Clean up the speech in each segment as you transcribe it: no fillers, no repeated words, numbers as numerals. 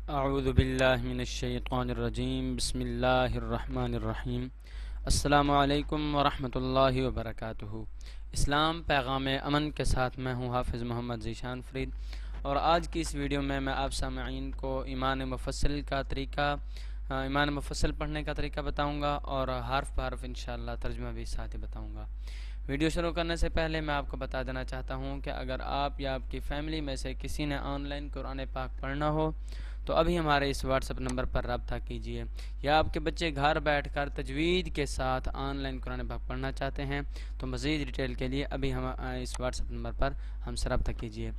اعوذ باللہ من الشیطان الرجیم بسم اللہ الرحمن الرحیم السلام علیکم ورحمۃ اللہ وبرکاتہ۔ اسلام پیغام امن کے ساتھ میں ہوں حافظ محمد ذیشان فرید، اور آج کی اس ویڈیو میں آپ سامعین کو ایمان مفصل پڑھنے کا طریقہ بتاؤں گا، اور حرف بحرف انشاءاللہ ترجمہ بھی ساتھ ہی بتاؤں گا۔ ویڈیو شروع کرنے سے پہلے میں آپ کو بتا دینا چاہتا ہوں کہ اگر آپ یا آپ کی فیملی میں سے کسی نے آن لائن قرآن پاک پڑھنا ہو تو ابھی ہمارے اس واٹس ایپ نمبر پر رابطہ کیجیے، یا آپ کے بچے گھر بیٹھ کر تجوید کے ساتھ آن لائن قرآن پاک پڑھنا چاہتے ہیں تو مزید ڈیٹیل کے لیے ابھی ہم اس واٹس ایپ نمبر پر ہم سے رابطہ کیجیے۔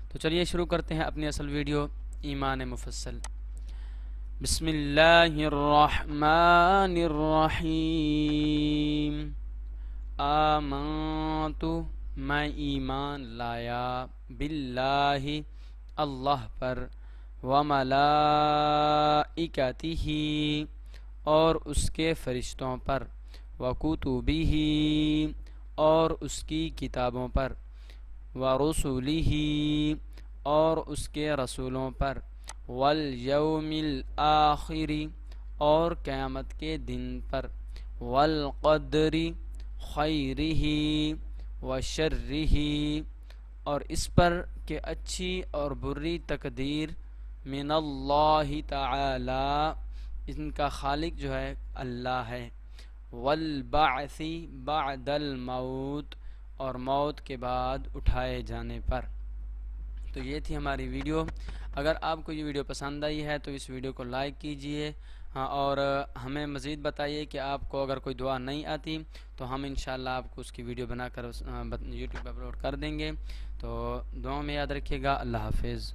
تو چلیے شروع کرتے ہیں اپنی اصل ویڈیو ایمان مفصل۔ بسم اللہ الرحمن الرحیم۔ آمنت، میں ایمان لایا، باللہ، اللہ پر، وملائکتہ، اور اس کے فرشتوں پر، وکتبہ، اور اس کی کتابوں پر، ورسلہ، اور اس کے رسولوں پر، والیوم الآخر، اور قیامت کے دن پر، والقدر، خیرہ وشرہ، اور اس پر کہ اچھی اور بری تقدیر من اللہ تعالی، ان کا خالق جو ہے اللہ ہے، والبعث بعد الموت، اور موت کے بعد اٹھائے جانے پر۔ تو یہ تھی ہماری ویڈیو۔ اگر آپ کو یہ ویڈیو پسند آئی ہے تو اس ویڈیو کو لائک کیجئے، اور ہمیں مزید بتائیے کہ آپ کو اگر کوئی دعا نہیں آتی تو ہم انشاءاللہ آپ کو اس کی ویڈیو بنا کر یوٹیوب پر اپلوڈ کر دیں گے۔ تو دعاؤں میں یاد رکھیے گا۔ اللہ حافظ۔